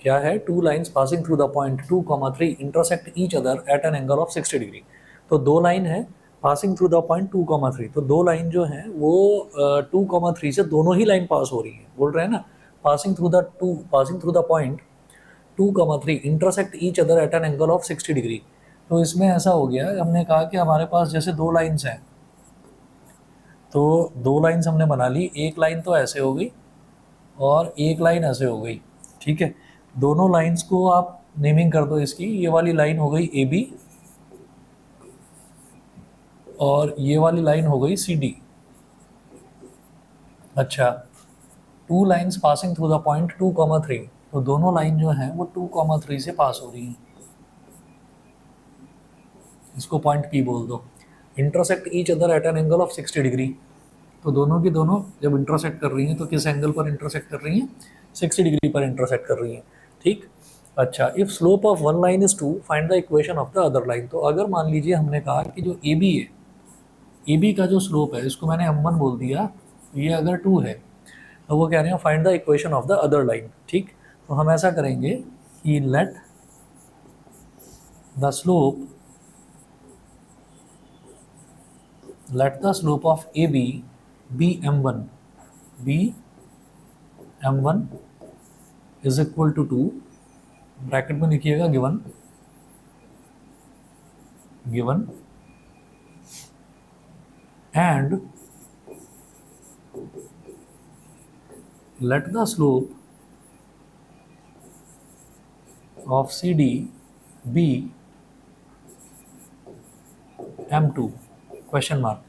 क्या है, two lines passing through the point 2,3 intersect each other at an angle of 60 degree. तो दो line है पासिंग थ्रू द पॉइंट 2,3, तो दो लाइन जो है वो 2,3 से दोनों ही लाइन पास हो रही है, बोल रहे हैं ना, passing through the point 2,3 intersect each other at an angle of 60 degree. तो इसमें ऐसा हो गया, हमने कहा कि हमारे पास जैसे दो लाइन्स हैं, तो दो लाइन्स हमने बना ली, एक लाइन तो ऐसे हो गई और एक लाइन ऐसे हो गई, ठीक है। दोनों लाइन्स को आप नेमिंग कर दो इसकी, ये वाली लाइन हो गई ए बी और ये वाली लाइन हो गई सी डी। अच्छा, two lines passing through the point 2,3, तो दोनों लाइन जो है वो 2,3 से पास हो रही हैं, इसको पॉइंट पी बोल दो। Intersect each other at an angle of 60 degree, तो दोनों की दोनों जब इंटरसेक्ट कर रही हैं तो किस एंगल पर इंटरसेक्ट कर रही हैं, 60 डिग्री पर इंटरसेक्ट कर रही हैं, ठीक। अच्छा, if slope of one line is 2 find the equation of the other line. तो अगर मान लीजिए हमने कहा कि जो ए बी है, ए बी का जो स्लोप है इसको मैंने m1 बोल दिया, ये अगर 2 है तो वो कह रहे हैं find the equation of the other line, ठीक। तो हम ऐसा करेंगे कि let the slope of A B be m1 is equal to 2, bracket में लिखिएगा given and let the slope of CD be m2 question mark.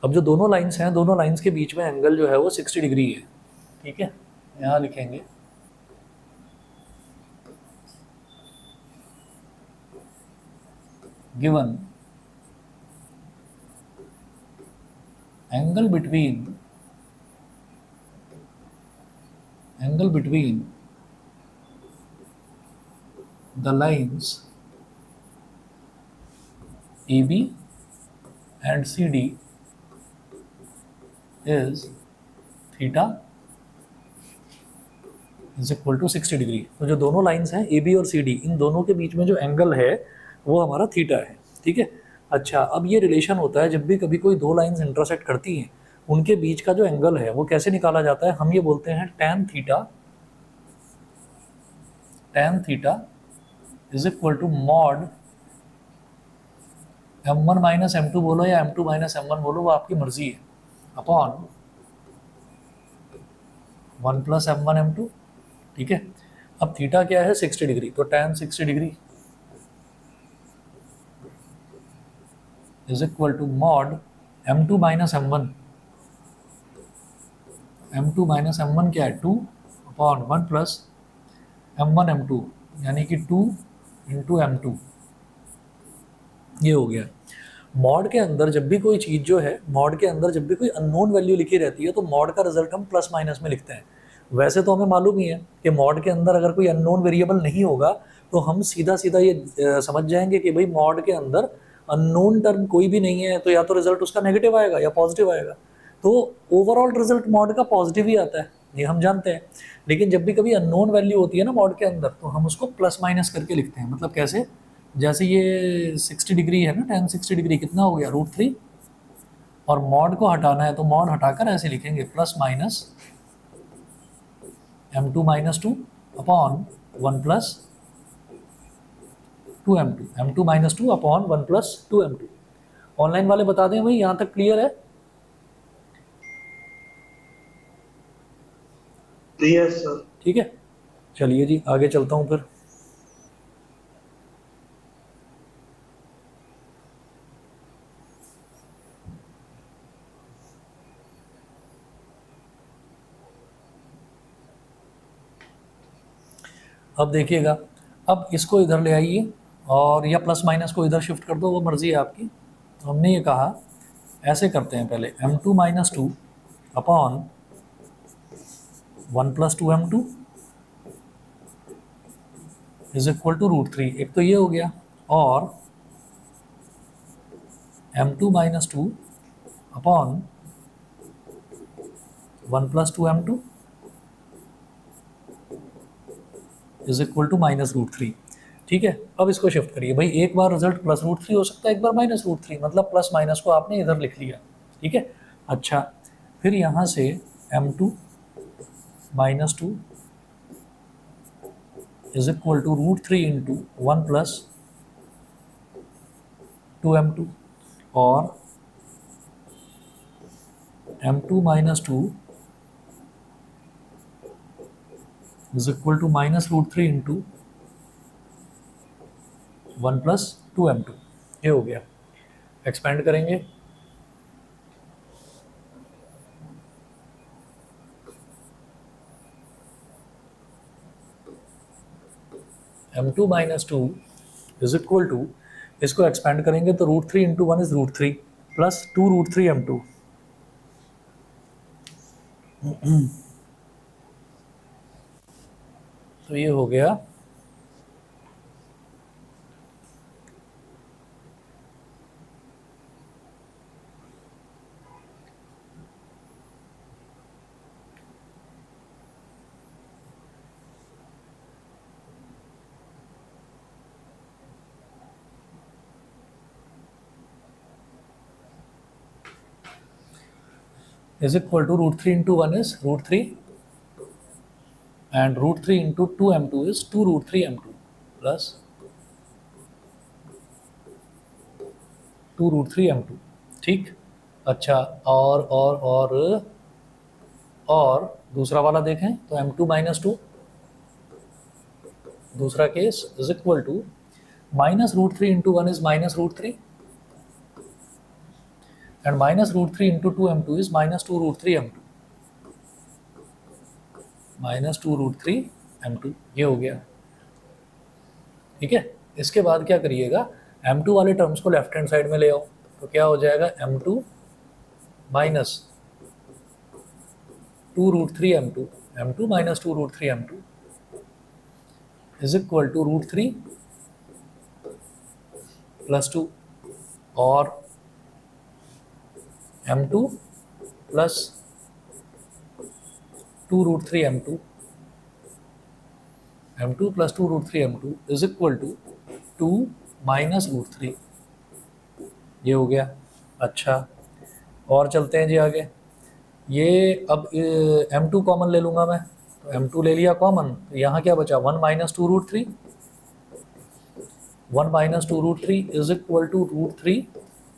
अब जो दोनों लाइंस हैं, दोनों लाइंस के बीच में एंगल जो है वो 60 डिग्री है, ठीक है। यहाँ लिखेंगे given angle between the lines AB and CD is theta is equal to 60 degree. तो जो दोनों लाइंस हैं ए बी और सी डी, इन दोनों के बीच में जो एंगल है वो हमारा थीटा है, ठीक है। अच्छा, अब ये रिलेशन होता है जब भी कभी कोई दो लाइंस इंटरसेक्ट करती हैं, उनके बीच का जो एंगल है वो कैसे निकाला जाता है, हम ये बोलते हैं tan theta is equal to mod m1 minus m2 बोलो या m2 माइनस m1 बोलो, वो आपकी मर्जी है, अपॉन 1 प्लस m1 m2, ठीक है। अब थीटा क्या है, 60 डिग्री, तो tan 60 degree is equal to mod m2 minus m1 क्या है 2 अपॉन 1 प्लस m1 m2 यानी कि 2 इंटू m2, ये हो गया। मॉड के अंदर जब भी कोई चीज़ जो है, मॉड के अंदर जब भी कोई अननोन वैल्यू लिखी रहती है तो मॉड का रिजल्ट हम प्लस माइनस में लिखते हैं। वैसे तो हमें मालूम ही है कि मॉड के अंदर अगर कोई अननोन वेरिएबल नहीं होगा तो हम सीधा सीधा ये समझ जाएंगे कि भाई मॉड के अंदर अननोन टर्म कोई भी नहीं है, तो या तो रिजल्ट उसका नेगेटिव आएगा या पॉजिटिव आएगा। तो ओवरऑल रिजल्ट मॉड का पॉजिटिव ही आता है, ये हम जानते हैं। लेकिन जब भी कभी अननोन वैल्यू होती है ना मॉड के अंदर, तो हम उसको प्लस माइनस करके लिखते हैं। मतलब कैसे, जैसे ये 60 डिग्री है ना, tan 60 डिग्री कितना हो गया, √3, और मॉड को हटाना है तो मॉड हटाकर ऐसे लिखेंगे plus minus m2 minus 2 upon 1 plus 2m2, m2 minus 2 upon 1 plus 2m2। Online वाले बता दें भाई, यहाँ तक क्लियर है? Clear sir. ठीक है, चलिए जी आगे चलता हूँ फिर। अब देखिएगा, अब इसको इधर ले आइए और या प्लस माइनस को इधर शिफ्ट कर दो, वो मर्जी है आपकी। तो हमने ये कहा ऐसे करते हैं, पहले m2 minus 2 upon 1 plus 2m2 is equal to √3, एक तो ये हो गया, और m2 minus 2 upon 1 plus 2m2 is equal to -√3। ठीक है, अब इसको शिफ्ट करिए भाई, एक बार रिजल्ट +√3 हो सकता है, एक बार -√3, मतलब प्लस माइनस को आपने इधर लिख लिया। ठीक है, अच्छा फिर यहाँ से m2 -2 is equal to √3 into 1 + 2m2 और m2 -2 is equal to -√3 into 1 + 2m2। ये हो गया। एक्सपेंड करेंगे, m2 -2 इज इक्वल टू, इसको एक्सपेंड करेंगे तो √3 इंटू 1 इज √3 प्लस 2√3m2। तो ये हो गया is equal to √3 into 1 is √3 and √3 into 2m2 is 2√3m2 plus 2√3m2। ठीक, अच्छा और दूसरा वाला देखें तो m2 -2, दूसरा case is equal to -√3 into 1 is -√3 and -√3 into 2m2 is -2√3m2, -2√3m2। ये हो गया। ठीक है, इसके बाद क्या करिएगा, m2 वाले टर्म्स को लेफ्ट हैंड साइड में ले आओ, तो क्या हो जाएगा m2 minus 2√3m2, m2 minus 2√3m2 is equal to √3 plus 2 और m2 plus 2√3m2, m2 plus 2√3m2 is equal to 2 minus √3। ये हो गया। अच्छा, और चलते हैं जी आगे। ये अब m2 कॉमन ले लूँगा मैं, तो m2 ले लिया कॉमन, तो यहाँ क्या बचा 1 minus 2√3, 1 minus 2√3 is equal to √3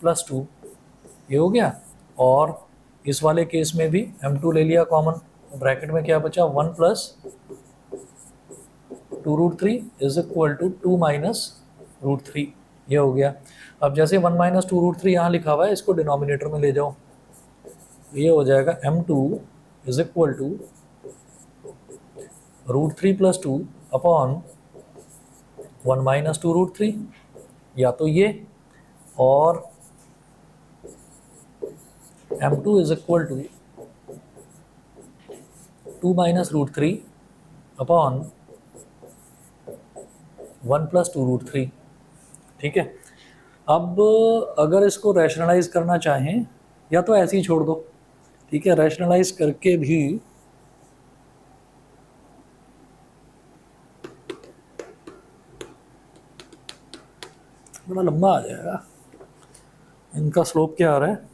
plus 2। ये हो गया। और इस वाले केस में भी m2 ले लिया कॉमन, ब्रैकेट में क्या बचा 1 plus 2√3 is equal to 2 minus √3। ये हो गया। अब जैसे 1 माइनस 2√3 यहाँ लिखा हुआ है, इसको डिनोमिनेटर में ले जाओ, ये हो जाएगा m2 is equal to √3 plus 2 upon 1 minus 2√3, या तो ये, और m2 is equal to 2 minus √3 upon 1 plus 2√3। ठीक है, अब अगर इसको रैशनलाइज करना चाहें या तो ऐसे ही छोड़ दो, ठीक है, रैशनलाइज करके भी बड़ा लंबा आ जाएगा। इनका स्लोप क्या आ रहा है,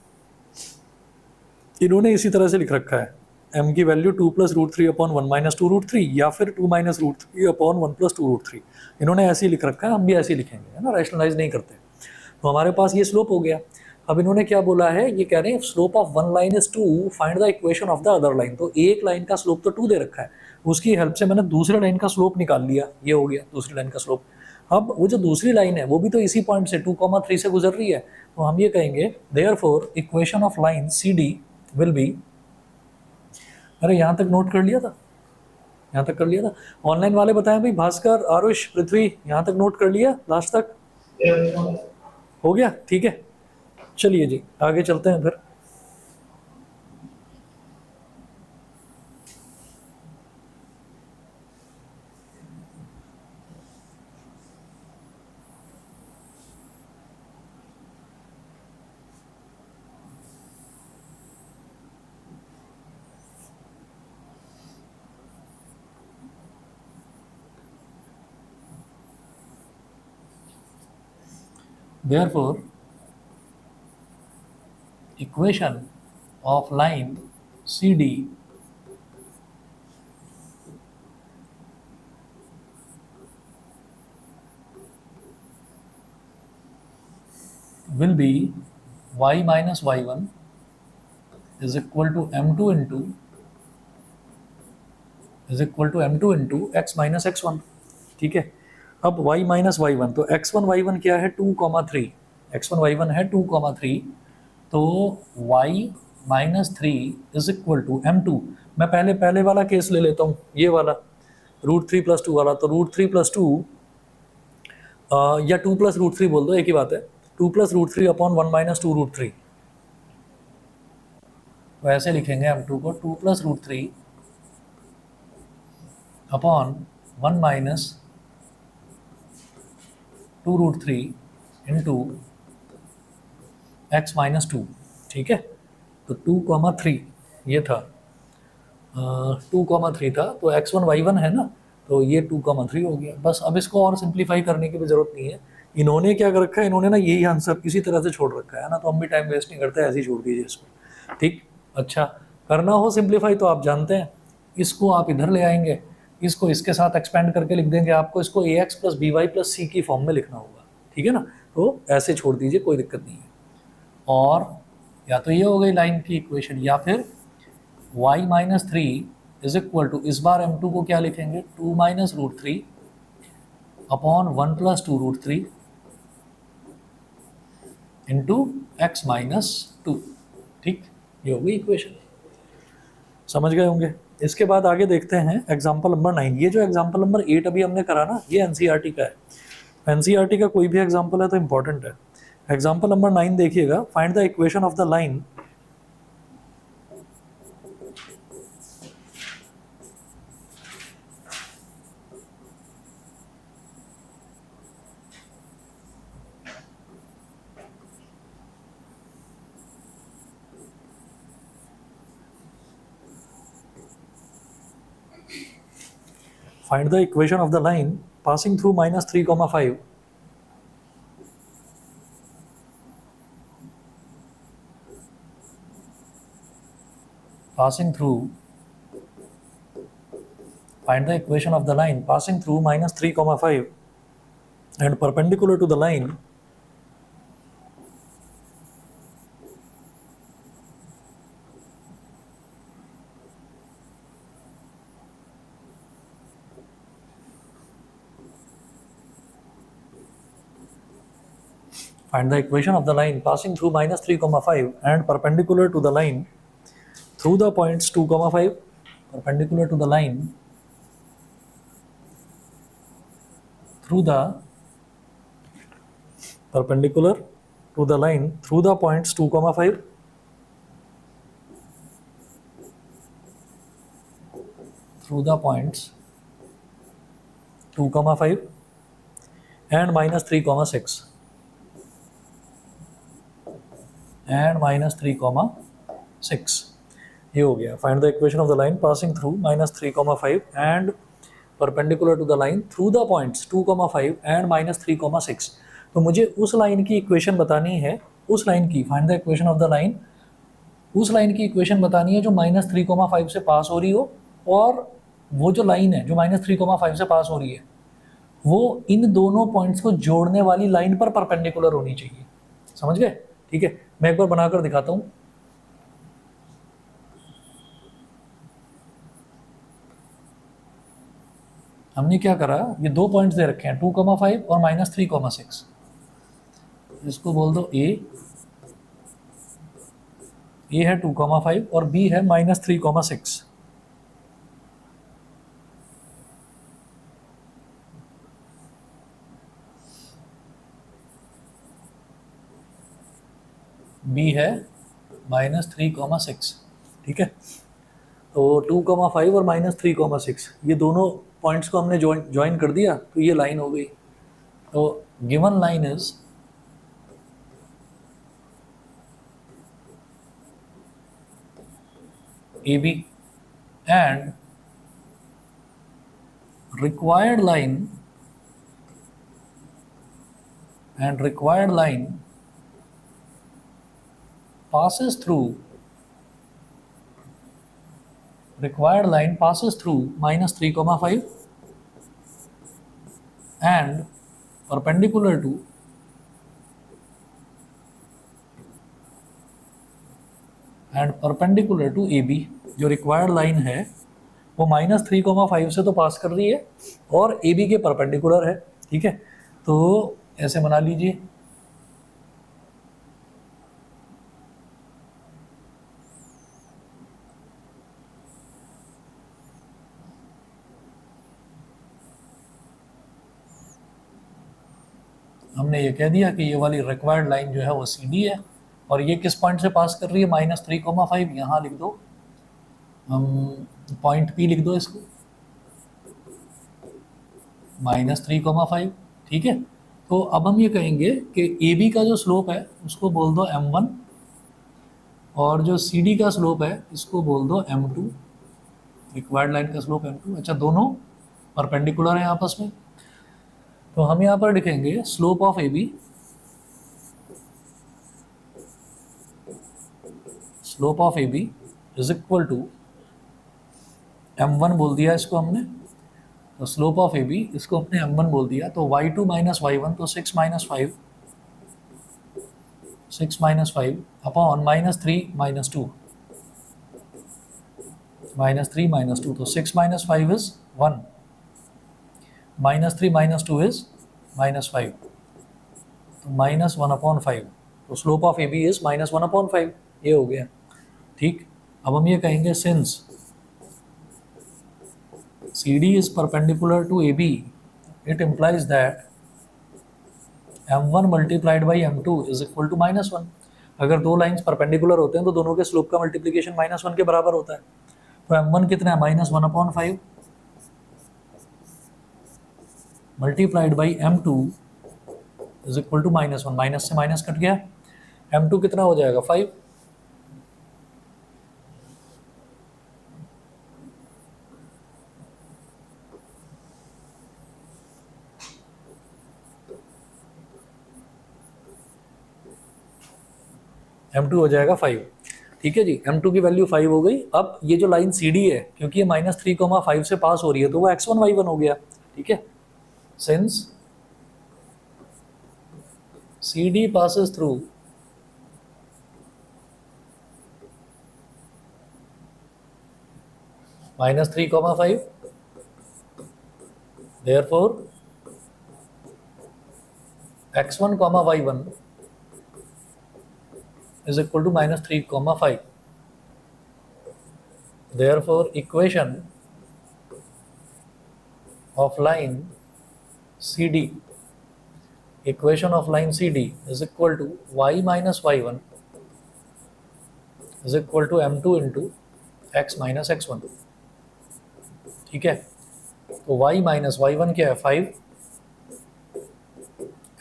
इन्होंने इसी तरह से लिख रखा है, m की वैल्यू 2 प्लस √3 अपॉन 1 माइनस 2√3 या फिर 2 माइनस √3 अपॉन 1 प्लस 2√3। इन्होंने ऐसे ही लिख रखा है, हम भी ऐसे ही लिखेंगे, है ना, रैशनलाइज नहीं करते। तो हमारे पास ये स्लोप हो गया। अब इन्होंने क्या बोला है, ये कह रहे हैं slope of one line is 2, find the equation of the other line. तो एक लाइन का स्लोप तो 2 दे रखा है, उसकी हेल्प से मैंने दूसरे लाइन का स्लोप निकाल लिया, ये हो गया दूसरी लाइन का स्लोप। अब वो जो दूसरी लाइन है वो भी तो इसी पॉइंट से 2,3 से गुजर रही है, तो हम ये कहेंगे therefore equation of line C D will be, अरे यहाँ तक नोट कर लिया था, यहाँ तक कर लिया था। ऑनलाइन वाले बताएं भाई, भास्कर, आरुष, पृथ्वी, यहाँ तक नोट कर लिया, लास्ट तक हो गया। ठीक है, चलिए जी आगे चलते हैं फिर। Therefore, equation of line CD will be y minus y1 is equal to m2 into x minus x1। ठीक है, अब y माइनस y1, तो x1 y1 क्या है 2,3, x1 y1 है 2,3, तो y माइनस 3 इज इक्वल टू m2। मैं पहले वाला केस ले लेता हूँ, ये वाला √3 + 2 वाला, तो √3 + 2 या 2 + √3 बोल दो, एक ही बात है, 2 + √3 अपॉन 1 माइनस 2 √3। तो ऐसे लिखेंगे m2 को 2 + √3 upon 1 minus 2 √3 into x minus 2। ठीक है, तो 2,3 ये था, 2,3 था, तो x1 y1 है ना, तो ये 2,3 हो गया। बस अब इसको और सिंप्लीफाई करने की भी ज़रूरत नहीं है। इन्होंने क्या कर रखा है, इन्होंने ना यही आंसर इसी तरह से छोड़ रखा है ना, तो हम भी टाइम वेस्ट नहीं करते, ऐसे ही छोड़ दीजिए इसको। ठीक, अच्छा, करना हो सिंप्लीफाई तो आप जानते हैं, इसको आप इधर ले आएंगे, इसको इसके साथ एक्सपेंड करके लिख देंगे, आपको इसको ax + by + c की फॉर्म में लिखना होगा। ठीक है ना, तो ऐसे छोड़ दीजिए, कोई दिक्कत नहीं है। और या तो ये हो गई लाइन की इक्वेशन, या फिर y माइनस 3 इज इक्वल टू, इस बार m2 को क्या लिखेंगे 2 minus √3 upon 1 + 2 √3 into x minus 2। ठीक, ये हो गई इक्वेशन, समझ गए होंगे। इसके बाद आगे देखते हैं एग्जाम्पल नंबर 9। ये जो एग्जाम्पल नंबर 8 अभी हमने करा ना, ये एनसीईआरटी का है। एनसीईआरटी का कोई भी एग्जाम्पल है तो इंपॉर्टेंट है। एग्जाम्पल नंबर 9 देखिएगा, find the equation of the line find the equation of the line passing through -3,5 passing through find the equation of the line passing through -3,5 and perpendicular to the line find the equation of the line passing through -3,5 and perpendicular to the line through the points 2,5, perpendicular to the line through the perpendicular to the line through the points 2,5 through the points 2,5 and -3,6 and -3,6। ये हो गया, find the equation of the line passing through -3,5 and perpendicular to the line through the points 2,5 and -3,6। तो मुझे उस line की equation बतानी है, उस लाइन की, find the equation of the line, उस लाइन की इक्वेशन बतानी है जो -3,5 से पास हो रही हो, और वो जो लाइन है जो -3,5 से पास हो रही है वो इन दोनों पॉइंट्स को जोड़ने वाली लाइन पर परपेंडिकुलर होनी चाहिए। समझ गए? ठीक है, मैं एक बार बनाकर दिखाता हूं। हमने क्या करा, ये दो पॉइंट्स दे रखे हैं 2,5 और -3,6। इसको बोल दो ए है 2,5 और बी है -3,6। बी है -3,6। ठीक है, तो 2,5 और -3,6 ये दोनों पॉइंट्स को हमने ज्वाइन कर दिया, तो ये लाइन हो गई। तो given line is AB and required line and required line passes through -3, 5 and perpendicular to AB। जो रिक्वायर्ड लाइन है वो -3, 5 से तो पास कर रही है और AB के परपेंडिकुलर है। ठीक है, तो ऐसे बना लीजिए। हमने ये कह दिया कि ये वाली रिक्वायर्ड लाइन जो है वो CD है और ये किस पॉइंट से पास कर रही है, -3, 5। यहाँ लिख दो, हम पॉइंट P लिख दो इसको, -3, 5। ठीक है, तो अब हम ये कहेंगे कि AB का जो स्लोप है उसको बोल दो M1 और जो CD का स्लोप है इसको बोल दो M2। रिक्वायर्ड लाइन का स्लोप M2। अच्छा, दोनों परपेंडिकुलर हैं आपस में, तो हम यहाँ पर लिखेंगे slope of AB is equal to M1 बोल दिया इसको हमने, तो स्लोप ऑफ AB इसको हमने M1 बोल दिया, तो y2 माइनस y1, तो 6 माइनस 5 अपॉन -3 -2 तो 6 माइनस 5 इज 1, -3 -2 इज -5, तो -1/5। तो स्लोप ऑफ AB इज -1/5, ये हो गया। ठीक, अब हम ये कहेंगे since CD is perpendicular to AB, it implies that M1 multiplied by M2 is equal to -1। अगर दो लाइंस परपेंडिकुलर होते हैं तो दोनों के स्लोप का मल्टीप्लिकेशन -1 के बराबर होता है, तो M1 कितना है, -1/5 multiplied by M2 is equal to -1। Minus से माइनस कट गया, M2 कितना हो जाएगा, 5। M2 हो जाएगा 5। ठीक है जी, M2 की वैल्यू 5 हो गई। अब ये जो लाइन CD है, क्योंकि ये -3, 5 से पास हो रही है, तो वो x1 y1 हो गया। ठीक है, since CD passes through -3, 5, therefore x1, y1 is equal to -3, 5। Therefore, equation of line CD is equal to y minus y1 is equal to M2 into x minus x1। ठीक है, तो y minus y1 क्या है, 5,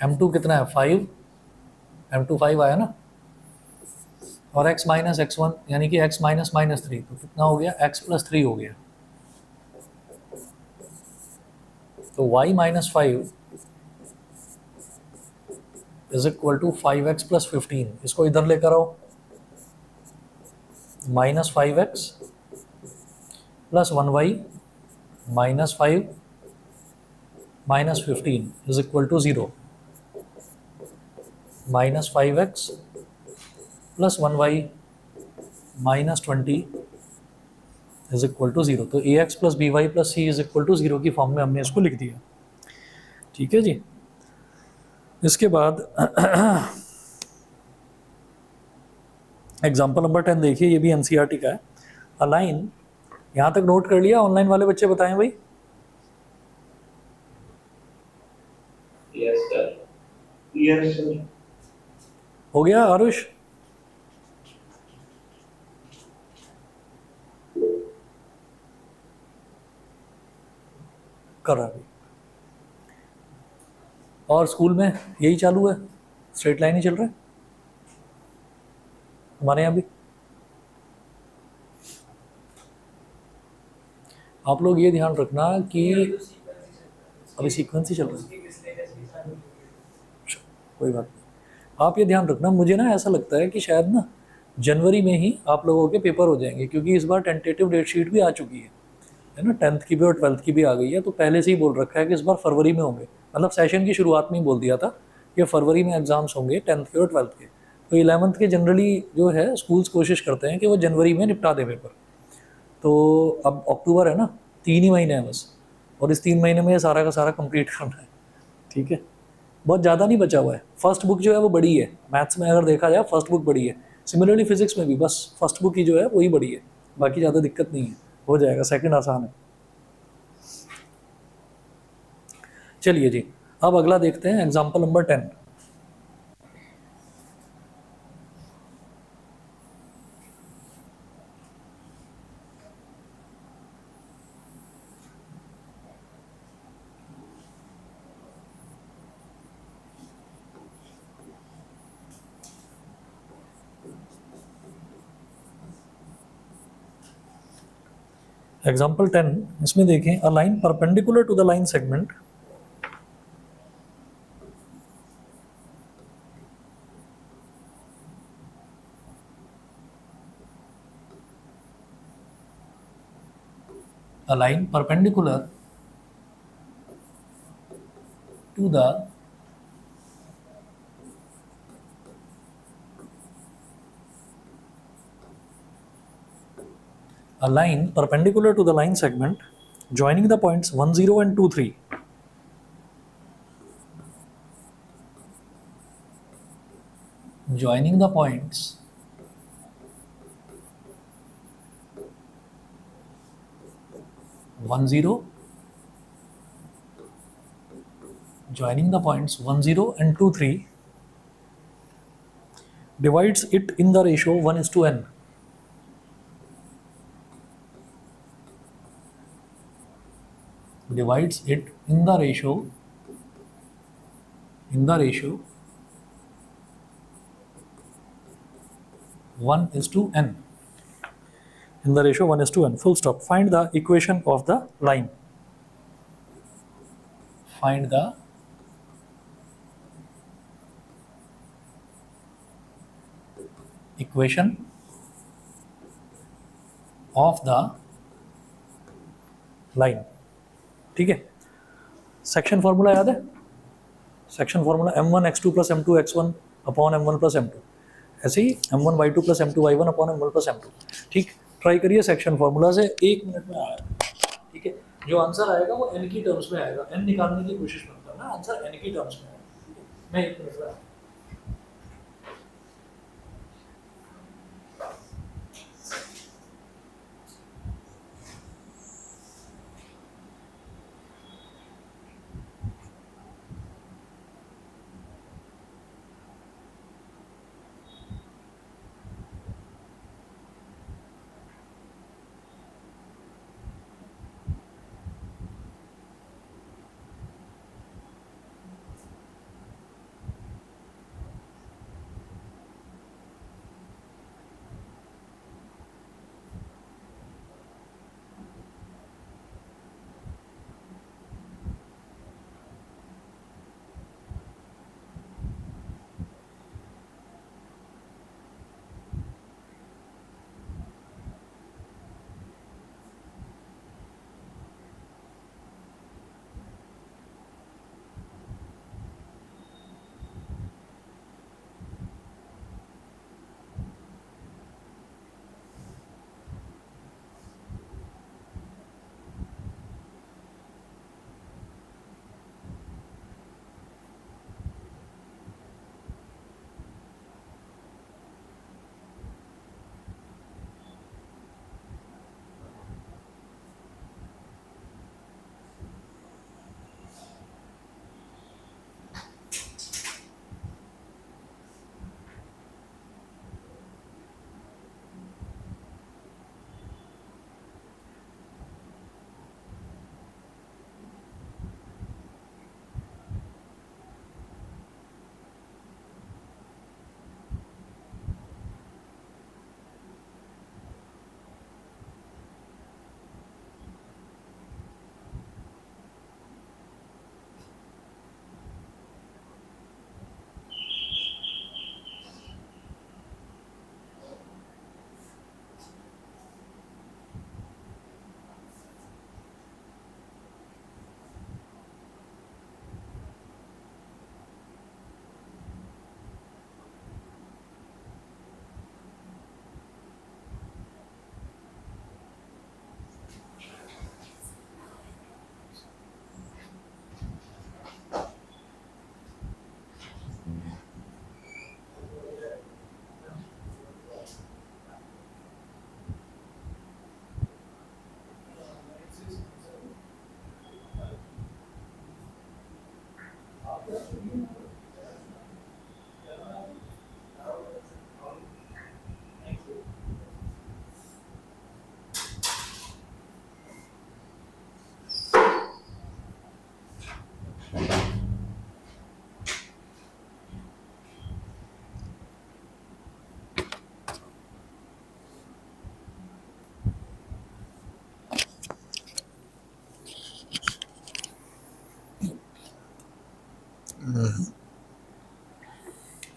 M2 कितना है, 5, M2 5 आया ना, और x माइनस x1 यानी कि x माइनस -3, तो कितना हो गया, x प्लस 3 हो गया। तो y minus 5 is equal to 5x plus 15। इसको इधर लेकर आओ, -5x plus 1y -5 -15 is equal to 0। -5x plus 1y -20 is equal to 0। तो ax plus by plus c is equal to 0 की फॉर्म में हमने इसको लिख दिया। ठीक है जी, इसके बाद एग्जाम्पल नंबर 10 देखिए, ये भी एनसीईआरटी का है। अलाइन, यहाँ तक नोट कर लिया, ऑनलाइन वाले बच्चे बताएं भाई। Yes sir. हो गया आरुष? कर रहा है, और स्कूल में यही चालू है, स्ट्रेट लाइन ही चल रहा है हमारे यहाँ भी। आप लोग ये ध्यान रखना कि अभी सीक्वेंस ही चल रहा है। कोई बात नहीं। आप ये ध्यान रखना, मुझे ना ऐसा लगता है कि शायद ना जनवरी में ही आप लोगों के पेपर हो जाएंगे, क्योंकि इस बार टेंटेटिव डेट शीट भी आ चुकी है ना, 10th की भी और 12th की भी आ गई है। तो पहले से ही बोल रखा है कि इस बार फरवरी में होंगे, मतलब सेशन की शुरुआत में ही बोल दिया था कि फरवरी में एग्जाम्स होंगे 10th के और 12th के। तो 11th के जनरली जो है स्कूल्स कोशिश करते हैं कि वो जनवरी में निपटा दे पेपर। तो अब अक्टूबर है ना, 3 ही महीने हैं बस, और इस 3 महीने में ये सारा का सारा कंप्लीट करना है। ठीक है, बहुत ज़्यादा नहीं बचा हुआ है। फर्स्ट बुक जो है वो बड़ी है, मैथ्स में अगर देखा जाए फर्स्ट बुक बड़ी है, सिमिलरली फिजिक्स में भी बस फर्स्ट बुक ही जो है वही बड़ी है, बाकी ज़्यादा दिक्कत नहीं है, हो जाएगा। सेकंड आसान है। चलिए जी, अब अगला देखते हैं, एग्जाम्पल नंबर 10। एग्जाम्पल 10, इसमें देखें, a line perpendicular to the line segment a line perpendicular to the a line perpendicular to the line segment joining the points 1 0 and 2 3, joining the points 1 0, joining the points 1 0 and 2 3, divides it in the ratio 1:n, divides it in the ratio 1:n, in the ratio 1:n, full stop. Find the equation of the line. Find the equation of the line. ठीक है, section formula याद है? Section formula m1 x2 plus m2 x1 upon m1 plus m2, ऐसे ही m1 y2 plus m2 y1 upon m1 plus m2। ठीक, try करिए section formula से, 1 minute में आएगा। ठीक है, जो आंसर आएगा वो n की टर्म्स में आएगा, n निकालने की कोशिश मत करना, आंसर n की टर्म्स में आएगा। मैं 1 मिनट में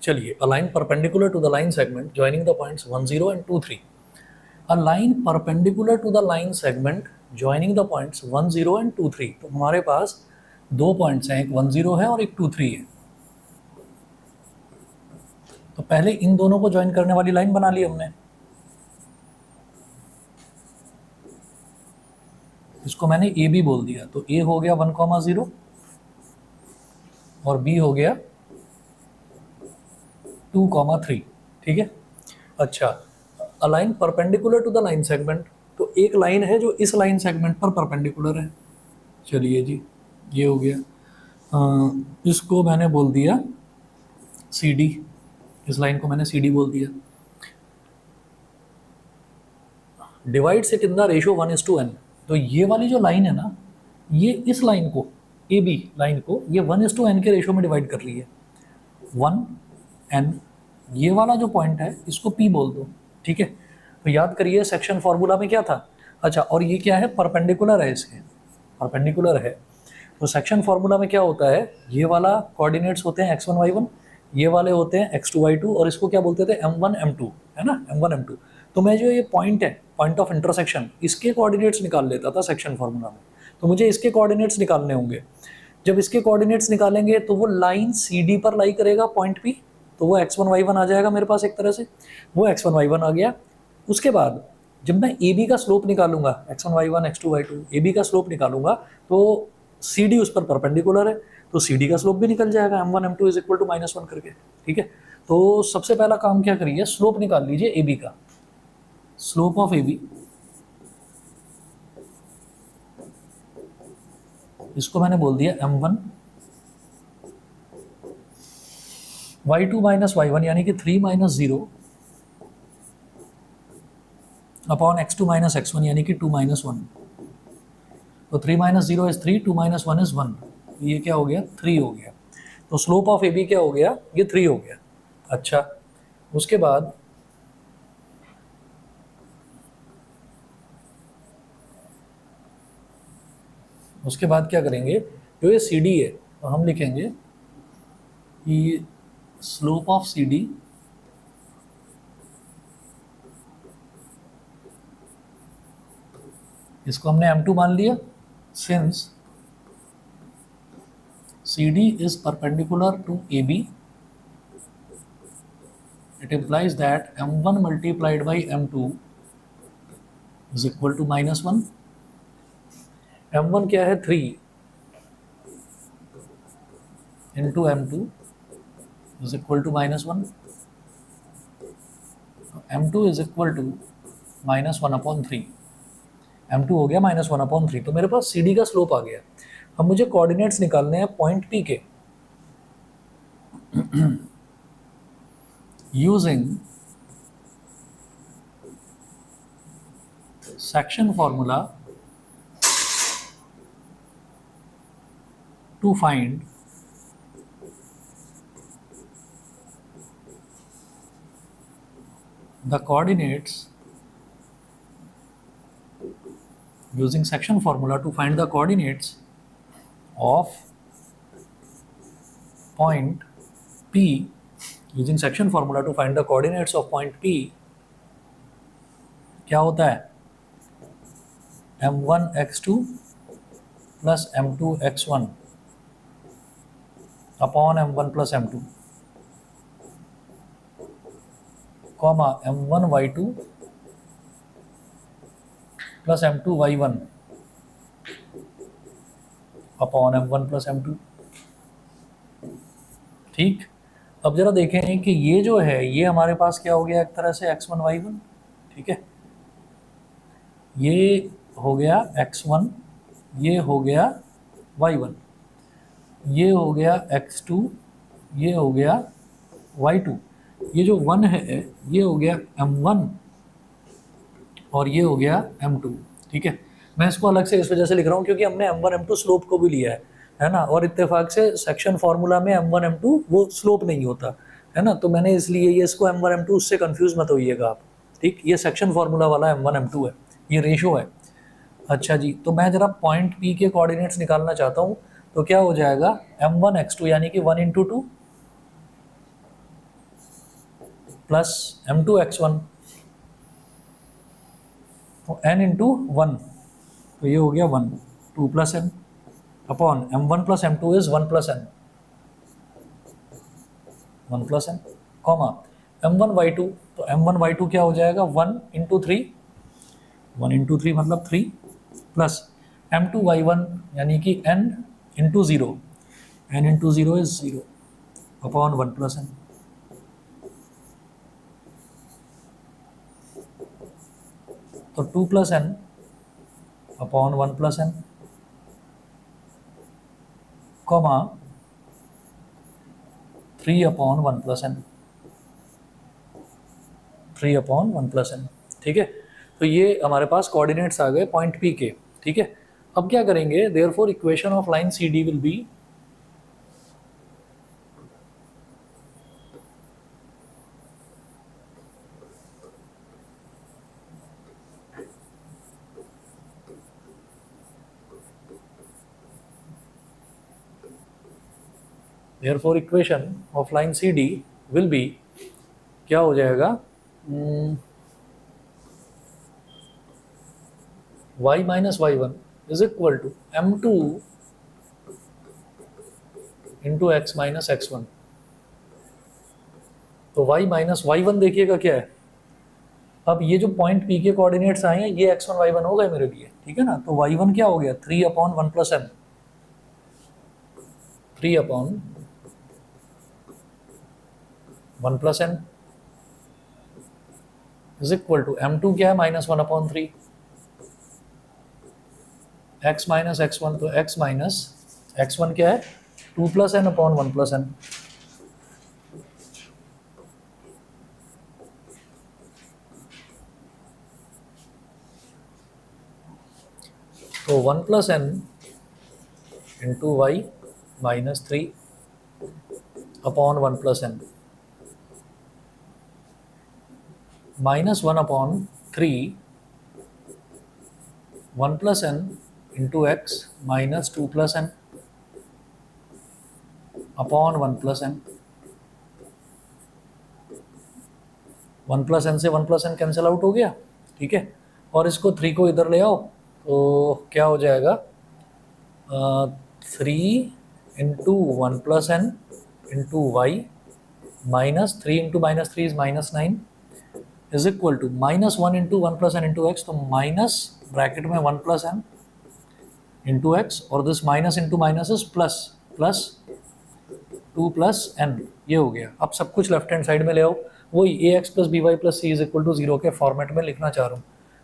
चलिए, a line perpendicular to the line segment joining the points 1 0 and 2 3. A line perpendicular to the line segment joining the points 1 0 and 2 3. तो हमारे पास दो पॉइंट्स हैं, एक 1 0 है और एक 2 3 है। तो पहले इन दोनों को ज्वाइन करने वाली लाइन बना ली हमने। इसको मैंने ए बी बोल दिया, तो ए हो गया 1,0 और बी हो गया 2,3। ठीक है। अच्छा, a line perpendicular to the line segment, तो एक लाइन है जो इस लाइन सेगमेंट पर परपेंडिकुलर है। चलिए जी, ये हो गया। इसको मैंने बोल दिया सी डी, इस लाइन को मैंने सी डी बोल दिया। Divides it in the ratio 1:n। तो ये वाली जो लाइन है ना, ये इस लाइन को, ए बी लाइन को, ये 1:n के रेशियो में डिवाइड कर रही है। 1n, ये वाला जो पॉइंट है इसको P बोल दो। ठीक है। तो याद करिए सेक्शन फॉर्मूला में क्या था। अच्छा, और ये क्या है, परपेंडिकुलर है, इसके परपेंडिकुलर है। तो सेक्शन फॉर्मूला में क्या होता है, ये वाला कोऑर्डिनेट्स होते हैं x1 y1, ये वाले होते हैं x2 y2, और इसको क्या बोलते थे, m1 m2, है ना, m1 m2। तो मैं जो ये पॉइंट है, पॉइंट ऑफ इंटरसेक्शन, इसके कोऑर्डिनेट्स निकाल लेता था सेक्शन फॉर्मूला में। तो मुझे इसके कोऑर्डिनेट्स निकालने होंगे। जब इसके कोऑर्डिनेट्स निकालेंगे तो वो लाइन सी डी पर लाई करेगा पॉइंट पी, तो वो x1 y1 आ जाएगा मेरे पास एक तरह से। वो x1 y1 आ गया। उसके बाद जब मैं ए बी का स्लोप निकालूंगा, x1 y1 x2 y2, A B का स्लोप निकालूंगा, तो सी डी उस पर परपेंडिकुलर है, तो सी डी का स्लोप भी निकल जाएगा, m1 m2 is equal to -1 करके। ठीक है। तो सबसे पहला काम क्या करिए, स्लोप निकाल लीजिए ए बी का। स्लोप ऑफ ए बी, इसको मैंने बोल दिया m1 y2 माइनस y1, यानी कि 3 - 0 अपॉन x2 माइनस x1, यानी कि 2 - 1। तो 3 - 0 इज 3, 2 - 1 इज 1। ये क्या हो गया, 3 हो गया। तो स्लोप ऑफ ए बी क्या हो गया, ये 3 हो गया। अच्छा, उसके बाद क्या करेंगे, जो ये सी डी है, तो हम लिखेंगे कि स्लोप ऑफ सी डी इसको हमने m2 मान लिया, since C D is perpendicular to A B, it implies that m1 multiplied by m2 is equal to -1। m1 क्या है, 3 into m2 is equal to -1। m2 is equal to -1/3। m2 हो गया -1/3। तो मेरे पास सी डी का slope आ गया। अब मुझे कोऑर्डिनेट्स निकालने हैं पॉइंट पी के। Using section formula to find the coordinates, using section formula to find the coordinates of point P, using section formula to find the coordinates of point P, क्या होता है, m1 x2 plus m2 x1 upon m1 plus m2, comma m1 y2 plus m2 y1 upon m1 plus m2। ठीक। अब जरा देखें कि ये जो है, ये हमारे पास क्या हो गया, एक तरह से x1 y1। ठीक है, ये हो गया x1, ये हो गया y1। ये हो गया x2, ये हो गया y2, ये जो 1 है ये हो गया m1 और ये हो गया m2। ठीक है, मैं इसको अलग से इस वजह से लिख रहा हूँ क्योंकि हमने m1 m2 स्लोप को भी लिया है ना, और इत्तेफाक से सेक्शन फार्मूला में m1 m2 वो स्लोप नहीं होता है ना, तो मैंने इसलिए ये इसको m1 m2, उससे कंफ्यूज मत होइएगा आप। ठीक, ये सेक्शन फार्मूला वाला m1 m2 है, ये रेशो है। अच्छा जी, तो मैं जरा पॉइंट पी के कोऑर्डिनेट्स निकालना चाहता हूँ, तो क्या हो जाएगा m1 x2 यानी कि 1 into two plus m2 x1, तो n इंटू वन, तो ये हो गया 1, 2 plus n upon m1 plus m2 is 1 plus n, 1 plus n comma m1 y2, तो m1 y2 क्या हो जाएगा 1 इंटू थ्री, 1 इंटू थ्री मतलब 3 प्लस m2 y1 यानी कि n into zero, n into zero is zero upon 1 plus n। तो 2 plus n upon 1 plus n comma 3 upon 1 plus n, 3 upon 1 plus n। ठीक है, तो ये हमारे पास कोऑर्डिनेट्स आ गए पॉइंट पी के। ठीक है, अब क्या करेंगे, therefore equation of line C D will be therefore equation of line C D will be, क्या हो जाएगा y minus y one is equal to m2 into x minus x one. तो y माइनस वाई वन देखिएगा क्या है, अब ये जो पॉइंट पी के कोऑर्डिनेट्स आए हैं ये x1 y1 हो गए मेरे लिए। ठीक है ना, तो y1 क्या हो गया 3 upon 1 plus n, 3 upon 1 plus n is equal to m2 क्या है minus 1 upon 3, x minus x1, तो x माइनस x1 क्या है 2 plus n upon 1 plus n। तो 1 plus n into y minus 3 upon 1 plus n minus 1 upon 3, 1 plus n into x minus 2 plus n upon 1 plus n। 1 plus n से 1 plus n cancel out हो गया। ठीक है, और इसको 3 को इधर ले आओ तो क्या हो जाएगा 3 into 1 plus n into y minus 3 into minus 3 is minus 9 is equal to minus 1 into 1 plus n into x, तो माइनस ब्रैकेट में 1 प्लस n इंटू एक्स और this minus into minus is plus, plus 2 plus n, ये हो गया। अब सब कुछ left hand side में ले आओ, वही A X plus B Y plus C is equal to zero के फॉर्मेट में लिखना चाह रहा हूँ,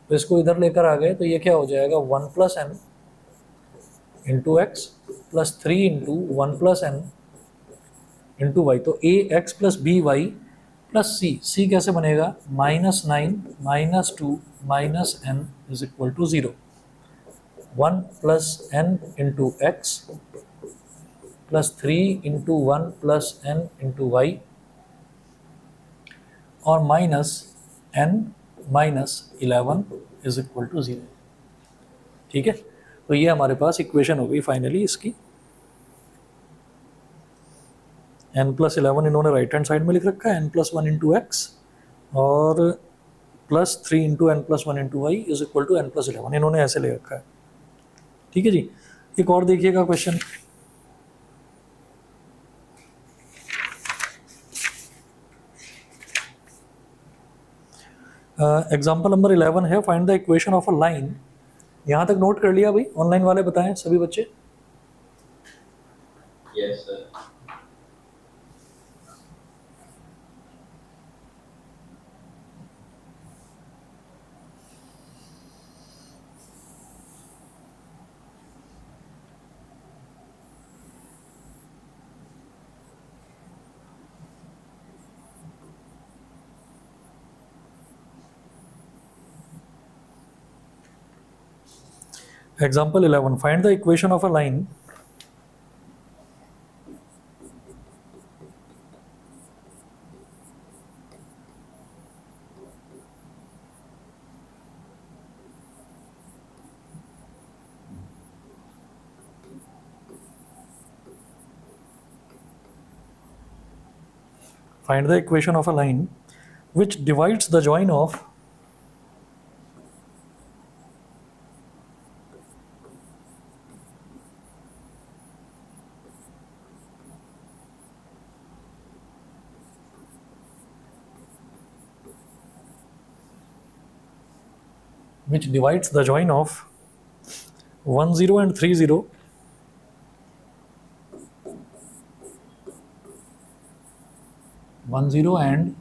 तो इसको इधर लेकर आ गए तो ये क्या हो जाएगा 1 plus n into X plus 3 into 1 plus n into Y, तो A X plus B Y plus C, C कैसे बनेगा minus 9 minus 2 minus n is equal to 0, 1 plus n into X plus 3 into 1 plus n into Y और minus n minus 11 is equal to 0। ठीक है, तो ये हमारे पास equation हो गई फाइनली इसकी। n प्लस 11 इन्होंने राइट हैंड साइड में लिख रखा है, n प्लस 1 इंटू एक्स और plus 3 into n plus 1 into y is equal to n plus 11, इन्होंने ऐसे ले रखा है। ठीक है जी, एक और देखिएगा क्वेश्चन, एग्जाम्पल नंबर 11 है, find the equation of a line. यहाँ तक नोट कर लिया भाई, ऑनलाइन वाले बताएं सभी बच्चे। Yes sir. Example 11. Find the equation of a line which divides the join of which divides the join of 1 0 and 3 0 1 0 and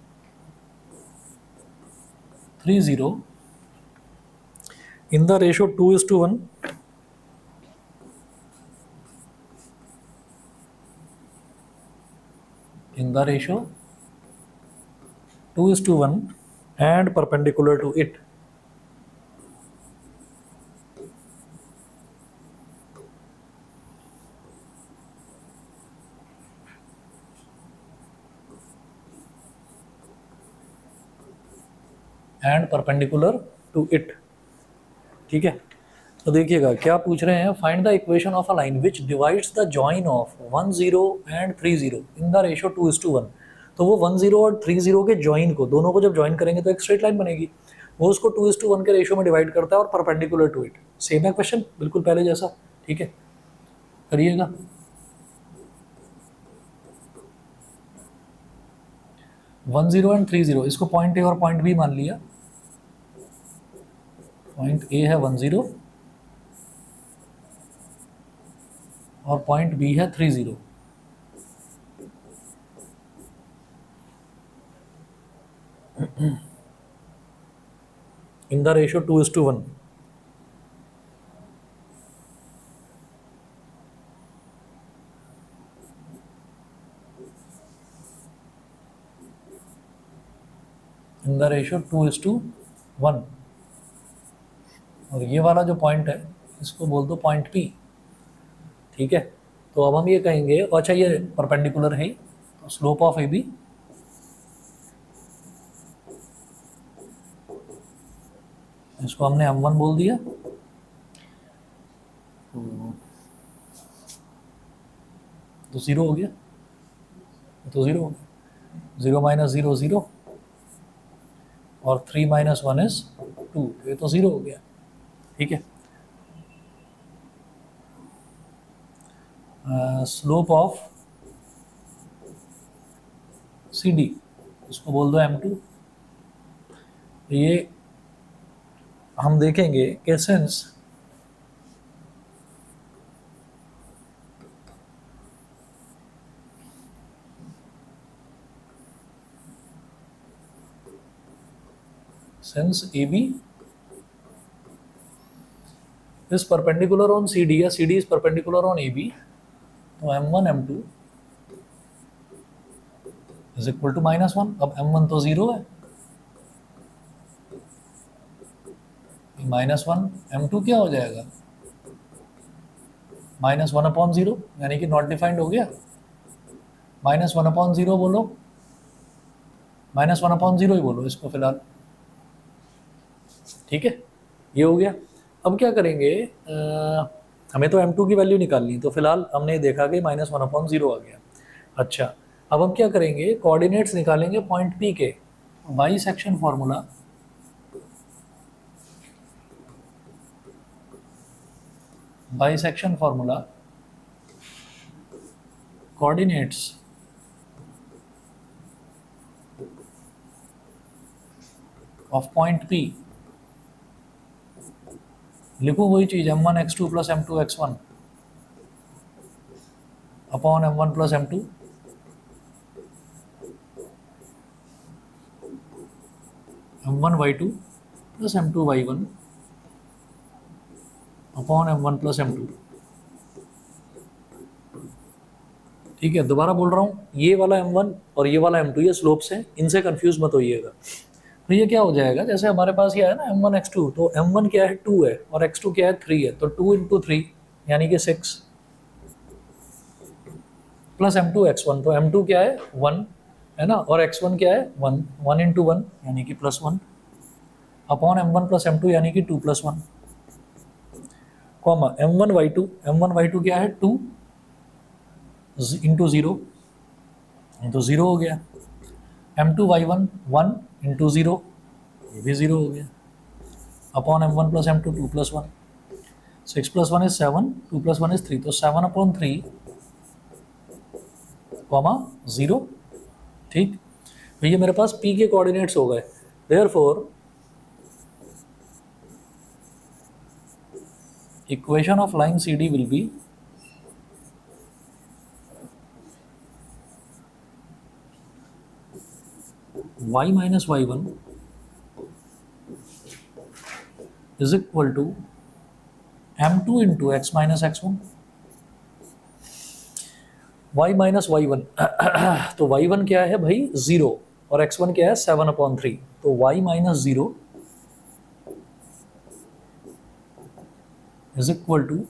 3 0 in the ratio 2:1 in the ratio 2:1 and perpendicular to it. And perpendicular to it. ठीक है, तो देखिएगा क्या पूछ रहे हैं, find the equation of a line which divides the join of 1 0 and 3 0 in the ratio 2:1। तो वो 1 0 और 3 0 के जॉइन को, दोनों को जब जॉइन करेंगे तो एक स्ट्रेट लाइन बनेगी, वो उसको 2:1 के रेशियो में डिवाइड करता है और परपेंडिकुलर टू इट। सेम है क्वेश्चन, बिल्कुल पहले जैसा। ठीक है, करिएगा। वन 0 एंड 3 0, इसको पॉइंट ए और पॉइंट बी मान लिया। पॉइंट ए है 1 0 और पॉइंट बी है 3 0। In the ratio 2:1। In the ratio 2:1। और ये वाला जो पॉइंट है इसको बोल दो पॉइंट पी। ठीक है, तो अब हम ये कहेंगे, अच्छा ये परपेंडिकुलर है, तो स्लोप ऑफ ए बी इसको हमने m1 बोल दिया, तो 0 हो गया, तो 0 हो गया। 0 - 0 0 और 3 - 1 इज 2, ये तो 0 हो गया। ठीक है, स्लोप ऑफ सी डी इसको बोल दो m2। ये हम देखेंगे कि since AB is perpendicular on CD या CD is perpendicular on AB, तो m1 m2 is equal to -1। अब m1 तो 0 है, -1 m2 क्या हो जाएगा, -1/0, यानी कि नॉट डिफाइंड हो गया। -1/0 बोलो, -1/0 ही बोलो इसको फिलहाल। ठीक है, ये हो गया। अब क्या करेंगे, हमें तो m2 की वैल्यू निकालनी, तो फिलहाल हमने देखा कि -1/0 आ गया। अच्छा, अब हम क्या करेंगे, कोऑर्डिनेट्स निकालेंगे पॉइंट P के। By section formula, bisection formula, coordinates of point P, लिखो वही चीज m1 x2 + m2 x1 upon m1 + m2 m1 y2 + m2 y1 upon m1 + m2। ठीक है, दोबारा बोल रहा हूँ, ये वाला m1 और ये वाला m2 ये स्लोप्स हैं, इनसे कंफ्यूज मत होइएगा। तो ये क्या हो जाएगा, जैसे हमारे पास ये है ना m1 x2, तो m1 क्या है 2 है और x2 क्या है 3 है, तो 2 इंटू 3 यानी कि 6 प्लस m2 x1, तो m2 क्या है 1 है ना, और x1 क्या है 1, 1 इंटू 1 यानी कि plus 1 upon m1 plus m2 यानी कि 2 प्लस 1 कॉमा m1 y2 क्या है 2 इंटू 0 तो 0 हो गया, m2 y1 1 इंटू 0 ये भी 0 हो गया, upon m1 plus m2 2 plus 1, 6 plus 1 is 7, 2 plus 1 is 3, तो 7 अपॉन 3 कॉमा 0। ठीक, तो ये मेरे पास p के कोऑर्डिनेट्स हो गए। Therefore equation of line CD will be y minus y1 is equal to m2 into x minus x1, y minus y1 तो y1 क्या है भाई 0 और x1 क्या है 7 अपॉन 3, तो y minus 0 is equal to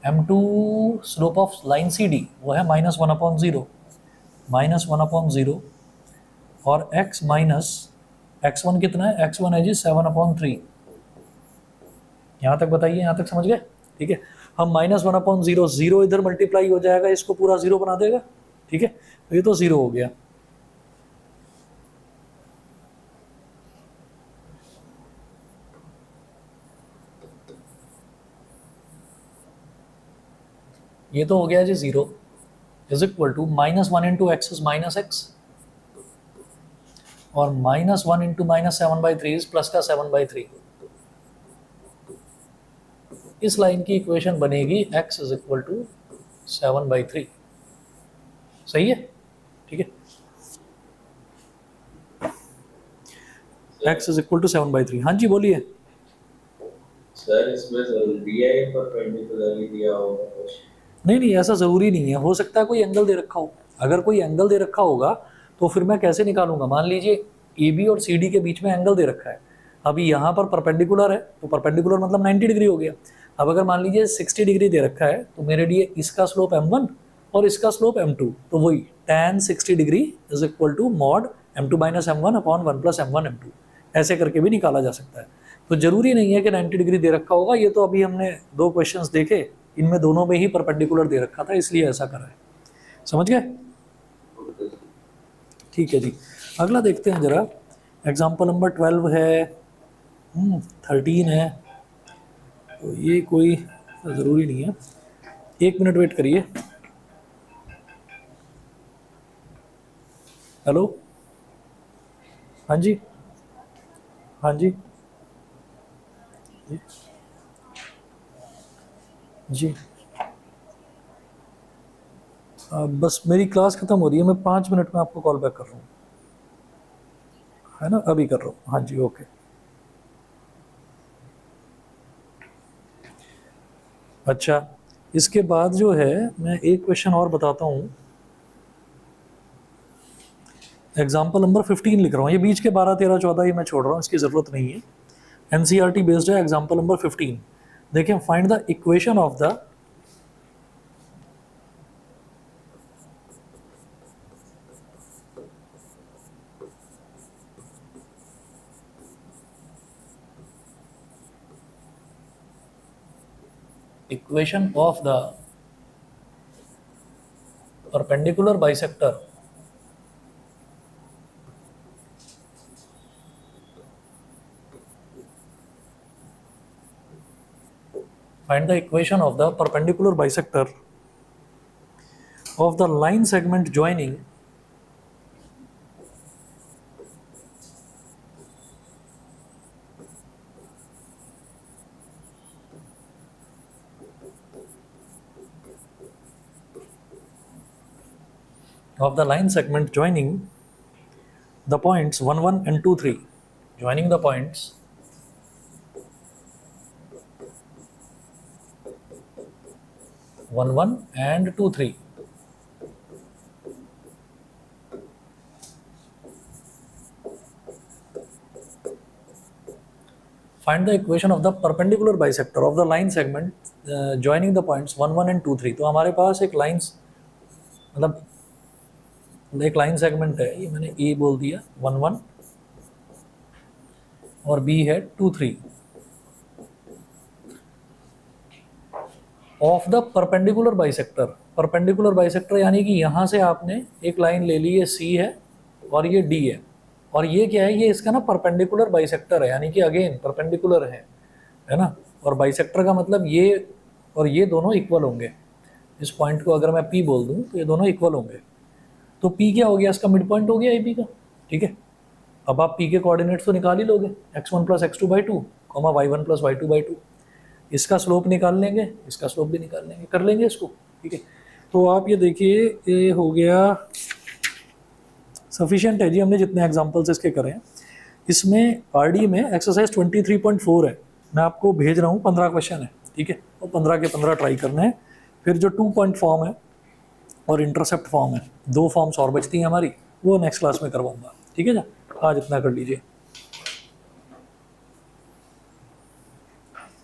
m2 slope of line CD वो है -1 अपॉन 0, -1 अपॉन 0 और x माइनस x1 कितना है, x1 है जी 7 अपॉन 3। यहाँ तक बताइए, यहाँ तक समझ गए? ठीक है, हम -1 अपॉन 0, 0 इधर मल्टीप्लाई हो जाएगा, इसको पूरा 0 बना देगा। ठीक है, तो ये तो 0 हो गया। ये तो हो गया जी 0 is equal to -1 into x is -x और -1 इंटू -7/3 इज प्लस का 7/3। इस लाइन की इक्वेशन बनेगी x इज इक्वल टू 7/3। सही है? ठीक है, x इज इक्वल टू 7/3। हाँ जी बोलिए सर, इसमें जरूरी है परपेंडिकुलरली दिया होगा कुछ? नहीं, ऐसा ज़रूरी नहीं है, हो सकता है कोई एंगल दे रखा हो। अगर कोई एंगल दे रखा होगा तो फिर मैं कैसे निकालूंगा, मान लीजिए AB और CD के बीच में एंगल दे रखा है, अभी यहाँ पर परपेंडिकुलर है, तो परपेंडिकुलर मतलब 90 डिग्री हो गया। अब अगर मान लीजिए 60 डिग्री दे रखा है, तो मेरे लिए इसका स्लोप m1 और इसका स्लोप m2, तो वही tan 60 degree is equal to mod m2 minus m1 upon 1 plus m1 m2, ऐसे करके भी निकाला जा सकता है। तो जरूरी नहीं है कि 90 डिग्री दे रखा होगा, ये तो अभी हमने 2 क्वेश्चंस देखे, इनमें दोनों में ही परपेंडिकुलर दे रखा था, इसलिए ऐसा करा है। समझ गए? ठीक है जी, अगला देखते हैं जरा। एग्जाम्पल नंबर 12 है, 13 है, तो ये कोई ज़रूरी नहीं है, 1 मिनट वेट करिए। हेलो, हाँ जी, हाँ जी जी, बस मेरी क्लास ख़त्म हो रही है, मैं 5 मिनट में आपको कॉल बैक कर रहा हूँ, है ना, अभी कर रहा हूँ। हाँ जी, ओके। अच्छा, इसके बाद जो है मैं एक क्वेश्चन और बताता हूँ। एग्जाम्पल नंबर 15 लिख रहा हूँ, ये बीच के 12, 13, 14 ये मैं छोड़ रहा हूँ, इसकी ज़रूरत नहीं है। NCERT बेस्ड है। एग्जाम्पल नंबर 15 देखें, find the equation of the equation of the perpendicular bisector find the equation of the perpendicular bisector of the line segment joining of the line segment joining the points 1 1 and 2 3, joining the points 1 1 and 2 3 find the equation of the perpendicular bisector of the line segment joining the points 1 1 and 2 3। तो हमारे पास एक lines मतलब एक line segment है, ये मैंने ए बोल दिया 1 1 और बी है 2 3 of the perpendicular bisector. Perpendicular bisector यानी कि यहाँ से आपने एक लाइन ले ली, ये सी है और ये डी है, और ये क्या है, ये इसका ना परपेंडिकुलर बाइसेक्टर है, यानी कि अगेन परपेंडिकुलर है ना। और बाइसेक्टर का मतलब ये और ये दोनों इक्वल होंगे। इस पॉइंट को अगर मैं पी बोल दूँ तो ये दोनों इक्वल होंगे। तो पी क्या हो गया, इसका मिड पॉइंट हो गया ए पी का, ठीक है। अब आप पी के कोऑर्डिनेट्स तो निकाल ही लोगे, x1 plus x2/2 comma y1 plus y2/2। इसका स्लोप निकाल लेंगे, इसका स्लोप भी निकाल लेंगे, कर लेंगे इसको, ठीक है। तो आप ये देखिए, ये हो गया सफिशिएंट है जी, हमने जितने एग्जांपल्स इसके करे हैं। इसमें आरडी में एक्सरसाइज 23.4 है, मैं आपको भेज रहा हूँ, 15 क्वेश्चन है, ठीक है। और 15 के 15 ट्राई करने हैं। फिर जो 2 पॉइंट फॉर्म है और इंटरसेप्ट फॉर्म है, 2 फॉर्म्स और बचती हैं हमारी, वो नेक्स्ट क्लास में करवाऊंगा, ठीक है ना। आज इतना कर लीजिए।